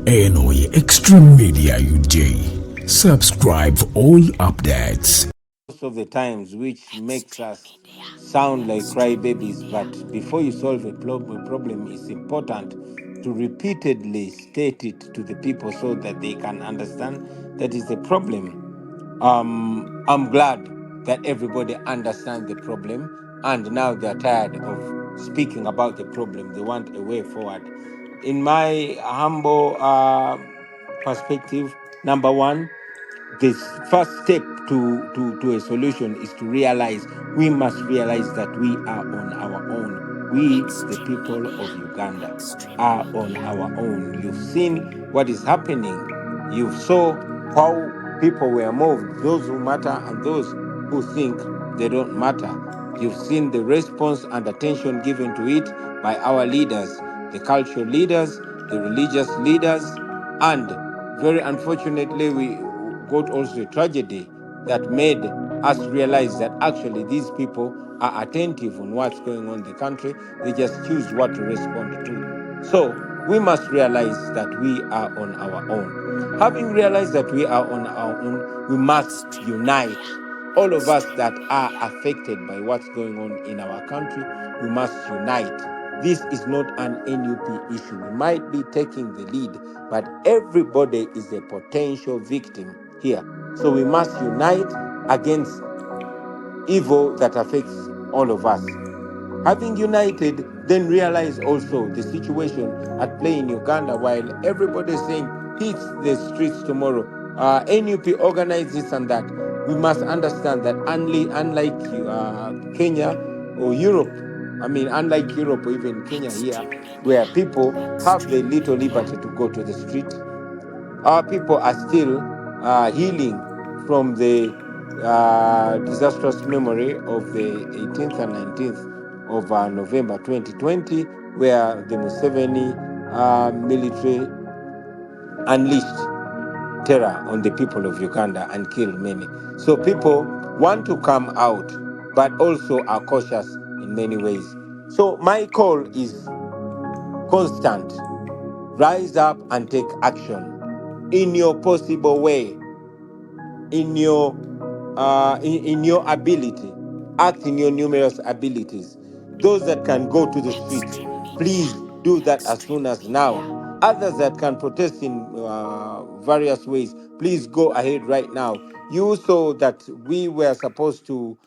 eno ye Extreme Media UJ. Subscribe for all updates. Most of the times, which makes us sound like crybabies, but before you solve a problem, it's important to repeatedly state it to the people so that they can understand that is the problem. I'm glad that everybody understands the problem, and now they're tired of speaking about the problem. They want a way forward. In my humble perspective, number one, this first step to a solution is to realize we must realize that we are on our own. We, the people of Uganda, are on our own. You've seen what is happening. You saw how people were moved, those who matter and those who think they don't matter. You've seen the response and attention given to it by our leaders, the cultural leaders, the religious leaders, and very unfortunately, we got also a tragedy that made us realize that actually these people are attentive on what's going on in the country. They just choose what to respond to. So we must realize that we are on our own. Having realized that we are on our own, we must unite. All of us that are affected by what's going on in our country, we must unite. This is not an NUP issue. We might be taking the lead, but everybody is a potential victim here. So we must unite against evil that affects all of us. Having united, then realize also the situation at play in Uganda while everybody is saying hit the streets tomorrow. NUP organize this and that. We must understand that unlike Kenya or Europe, unlike Europe or even Kenya here, where people have the little liberty to go to the street, our people are still healing from the disastrous memory of the 18th and 19th of November 2020, where the Museveni military unleashed terror on the people of Uganda and killed many. So people want to come out, but also are cautious in many ways. So my call is constant. Rise up and take action in your possible way, in your in your ability. Act in your numerous abilities. Those that can go to the streets, please do that as soon as now. Others that can protest in various ways, please go ahead right now. You saw that we were supposed to,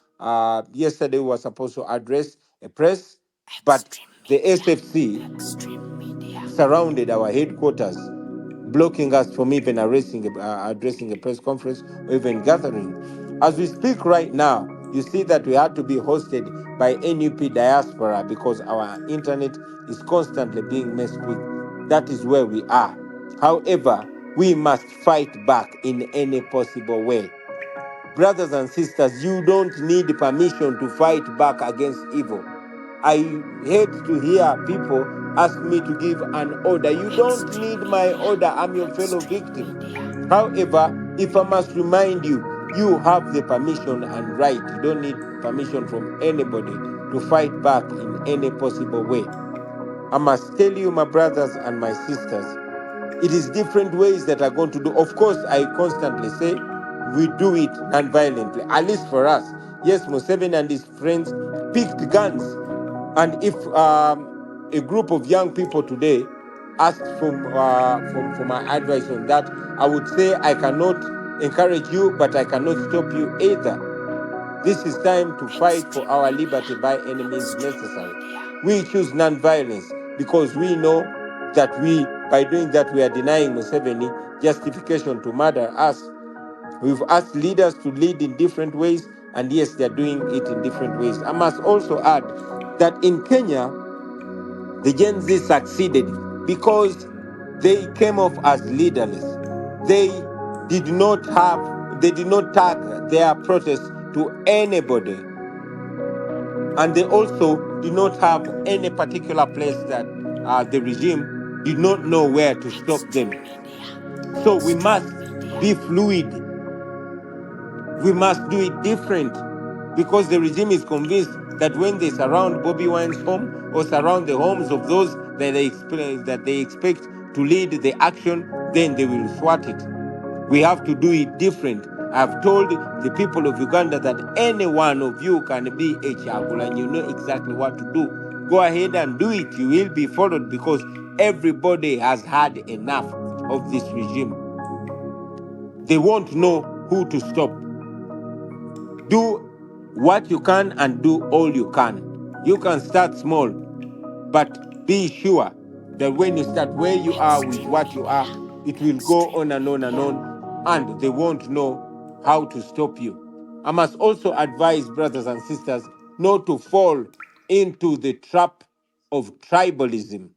yesterday we were supposed to address a press, but the SFC surrounded our headquarters, blocking us from even addressing a press conference or even gathering. As we speak right now, you see that we had to be hosted by NUP diaspora because our internet is constantly being messed with. That is where we are. However, we must fight back in any possible way. Brothers and sisters, you don't need permission to fight back against evil. I hate to hear people ask me to give an order. You don't need my order. I'm your fellow victim. However, if I must remind you, you have the permission and right. You don't need permission from anybody to fight back in any possible way. I must tell you, my brothers and my sisters, it is different ways that are going to do. Of course, I constantly say we do it non-violently, at least for us. Yes, Museveni and his friends picked guns. And if a group of young people today asked for my advice on that, I would say I cannot encourage you, but I cannot stop you either. This is time to fight for our liberty by any means necessary. We choose non-violence because we know that by doing that, we are denying Museveni justification to murder us. We've asked leaders to lead in different ways, and yes, they're doing it in different ways. I must also add that in Kenya, the Gen Z succeeded because they came off as leaderless. They they did not tag their protest to anybody. And they also did not have any particular place that the regime did not know where to stop them. So we must be fluid. We must do it different because the regime is convinced that when they surround Bobi Wine's home or surround the homes of those that they expect to lead the action, then they will swat it. We have to do it different. I've told the people of Uganda that any one of you can be a Chagulanyi. You know exactly what to do. Go ahead and do it. You will be followed because everybody has had enough of this regime. They won't know who to stop. Do what you can and do all you can. You can start small, but be sure that when you start where you are with what you are, it will go on and on and on, and they won't know how to stop you. I must also advise brothers and sisters not to fall into the trap of tribalism.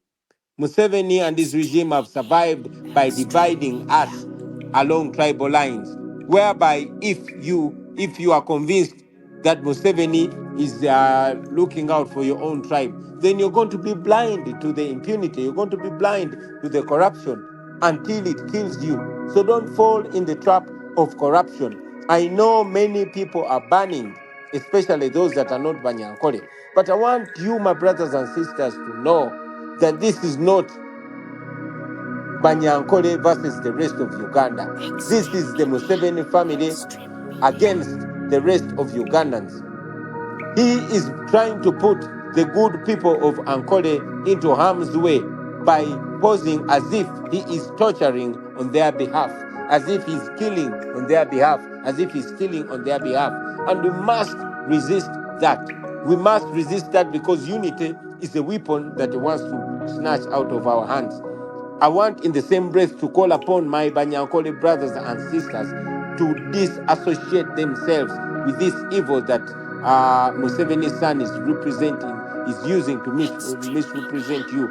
Museveni and his regime have survived by dividing us along tribal lines, whereby if you are convinced that Museveni is looking out for your own tribe, then you're going to be blind to the impunity. You're going to be blind to the corruption until it kills you. So don't fall in the trap of corruption. I know many people are banning, especially those that are not Banyankole. But I want you, my brothers and sisters, to know that this is not Banyankole versus the rest of Uganda. This is the Museveni family against the rest of Ugandans. He is trying to put the good people of Ankole into harm's way by posing as if he is torturing on their behalf, as if he's killing on their behalf, as if he's stealing on their behalf. And we must resist that. We must resist that because unity is a weapon that he wants to snatch out of our hands. I want in the same breath to call upon my Banyankole brothers and sisters to disassociate themselves with this evil that Museveni's son is representing, is using to misrepresent you.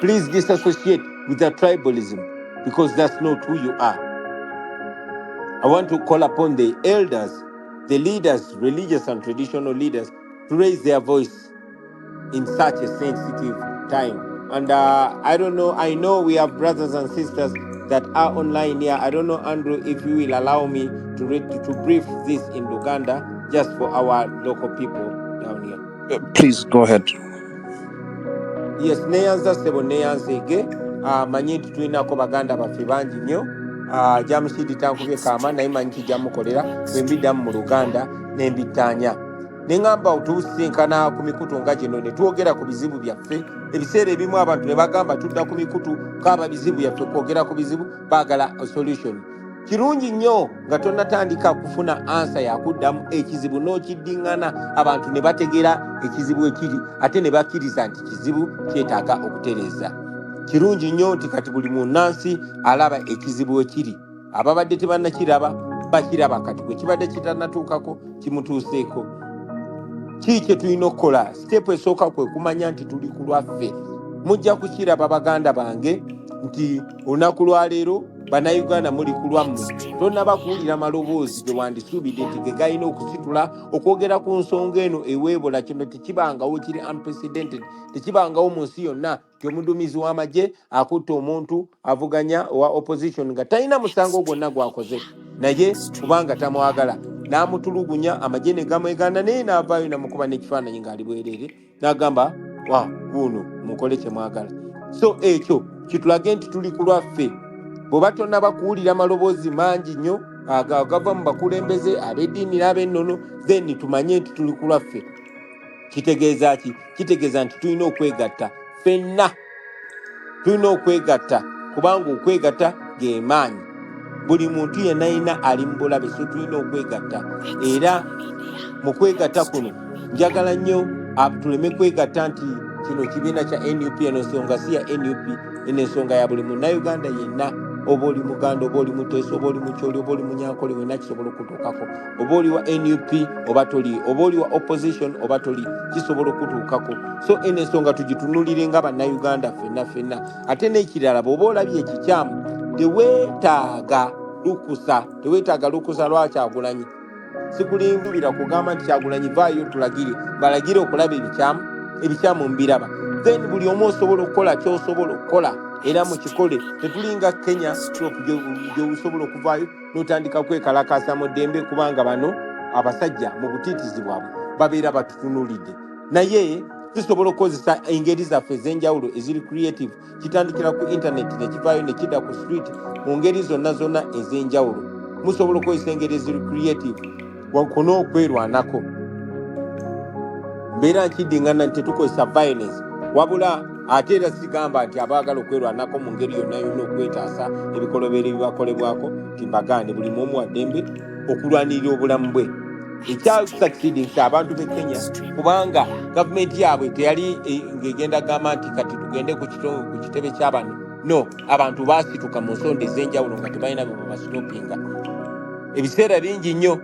Please disassociate with that tribalism because that's not who you are. I want to call upon the elders, the leaders, religious and traditional leaders, to raise their voice in such a sensitive time. And I don't know, I know we have brothers and sisters that are online here. I don't know, Andrew, if you will allow me to brief this in Luganda just for our local people down here. Please go ahead. Yes, neyanza sebo neyanzege manyi nti tulinako baganda baffe bangi nnyo jamushidi tankubye kama naye manyi nti jamukolera bwe mbiddamu mu Luganda ne mbittaanya ne ŋŋamba otuusinkana ku mikutu nga gino ne twogera ku bizibu byaffe. Ebiseera ebimu abantu ne bagamba tudda ku mikutu kaaba bizibu byaffe kwogera ku bizibu baagala solution. Kirungi nnyo nga tonnatandika kufuna ansa yakuddamu ekizibu n'okiddiŋŋana abantu ne bategeera ekizibu ekiri ate ne bakkiriza nti kizibu kyetaaga okutereeza. Kirungi nnyo nti kati buli munnansi alaba ekizibu ekiri. Ababadde tebannakiraba bakiraba kati bwe kibadde kitannatuukako kimutuuseeko. Kiki kye tulina okukola? Siteepu esooka kwe kumanya nti tuli ku lwaffe. Mujja kukiraba baganda bange nti olunaku lwa leero bannayuganda muli ku lwammwe. Tonnaba kuwulira maloboozi ge wandisuubidde nti ge galina okusitula okwogera ku nsonga eno eweebola. Kino tekibangawo, kiri unprecedented. Tekibangawo mu nsi yonna ti omuduumizi w'amagye akutte omuntu avuganya owa opposition nga talina musango gwonna gwakoze, naye kubanga tamwagala n'amutulugunya, amagye ne gamwegana, naye n'avaayo namukuba n'ekifaananyi ng'ali bwereere n'agamba Guno mukole kye mwagala. So ekyo kitulage nti tuli ku lwaffe. Bw'oba tonnaba kuwulira maloboozi mangi nnyo agava mu bakulembeze ab'eddiini n'ab'ennono, then tumanye nti tuli ku lwaffe. Kitegeeza ki? Kitegeeza nti tulina okwegatta ffenna. Tulina okwegatta kubanga okwegatta ge maanyi. Buli muntu yenna yenna ali mu bulabe, so tulina okwegatta. Era mu kwegatta kuno njagala nnyo tuleme kwegatta nti kino kibiina kya NUP, eno ensonga si ya NUP, eno ensonga ya buli munnayuganda yenna. Oba oli Muganda, oba oli Muteesa, oba oli Mukyoli, oba oli Munyankole, wenna kisobola okutuukako. Oba oli wa NUP oba toli, oba oli wa opposition oba toli, kisobola okutuukako. So eno ensonga tugitunulire nga bannayuganda ffenna. Ate n'ekirala, bw'oba olabye ekikyamu teweetaaga lukusa lwa Kyagulanyi. Sikulimbira kugamba nti Kyagulanyi vaayo tulagire, balagire okulaba ebikyamu mbiraba. Then buli omu osobola okukola ky'osobola okukola era mu kikole. Tetulinga Kenya gy'osobola okuvaayo n'otandika kwekalakaasa mu ddembe kubanga bano abasajja mu butiitizi bwabwe babeera batutunulidde. Naye zisobola okukozesa engeri zaffe ez'enjawulo eziri creative, kitandikira ku internet ne kivaayo ne kidda ku street, mu ngeri zonna zonna ez'enjawulo musobola okukozesa engeri eziri creative wankona okwerwanako. Mbeera nkiddingana nti tetukozesa violence, wabula ate era sigamba nti abaagala okwerwanako mu ngeri yonna yonna okwetaasa ebikolobero ebibakolebwako timbagaane, buli mumu wa ddembe okulwanirira obulamu bwe. Ekyakusucceedingisa abantu b'e Kenya kubanga gavumenti yaabwe teyali ng'egenda gamba nti kati tugende ku kitebe ky'abano. No, abantu baasituka mu nsonda ez'enjawulo nga tebalina bwe babasitopinga. Ebiseera bingi nnyo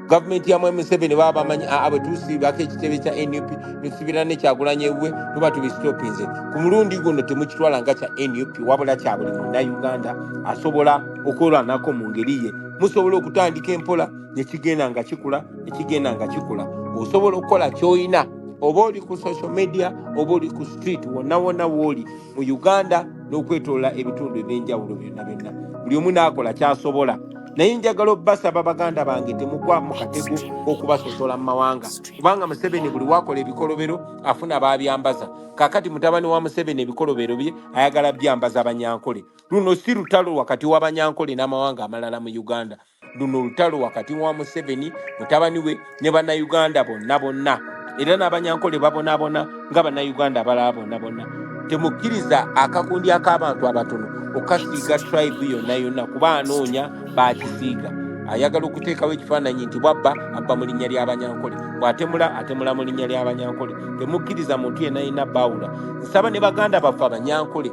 gavumenti ya Museveni baba bamanyi bwe tusiibako ekitebe kya NUP tusibira ne Kyagulanyi bwe tuba tubistopinze. Ku mulundi guno temukitwala nga kya NUP, wabula kya buli munnayuganda asobola okulwanako mu ngeri ye. Musobola okutandika empola nekigenda nga kikula, nekigenda nga kikula. Osobola okukola ky'olina, oba oli ku social media oba oli ku street, wonna wonna w'oli mu Uganda n'okwetoola ebitundu eby'enjawulo byonna byonna. Buli omu n'akola ky'asobola. Naye njagala obbasaba baganda bange temugwa mu katego k'okubasosola mu mawanga, kubanga Museveni buli wakola ebikolobero afuna babyambaza. Kaakati mutabani wa Museveni ebikolobero bye ayagala byambaza Abanyankole. Luno si lutalo wakati w'Abanyankole n'amawanga amalala mu Uganda. Luno lutalo wakati wa Museveni, mutabani we ne bannayuganda bonna bonna. Era n'Abanyankole babonaabona nga bannayuganda abalala bonna bonna. Temukkiriza akakundi ak'abantu abatono okasiiga tribe yonna yonna kuba anoonya bakisiiga. Ayagala okuteekawo ekifaananyi nti bwabba abba mu linnya ly'Abanyankole, bw'atemula mu linnya ly'Abanyankole. Temukkiriza muntu yenna yenna baawula. Nsaba ne baganda baffe Abanyankole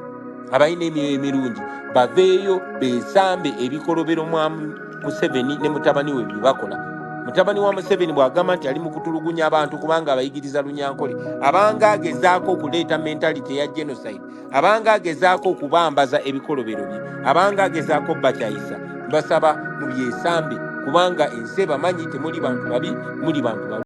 abalina emyoyo emirungi baveeyo beesambe ebikolobero mwamu Museveni ne mutabani we bye bakola. Mutabani wa Museveni bw'agamba nti ali mu kutulugunya abantu kubanga abayigiriza Lunyankole, abanga agezaako okuleeta mentality ya genocide, abanga agezaako okubambaza ebikolobero bye, abanga agezaako bakyayisa, basaba mu byesambe kubanga ensi ebamanyi temuli bantu babi, muli bantu babi.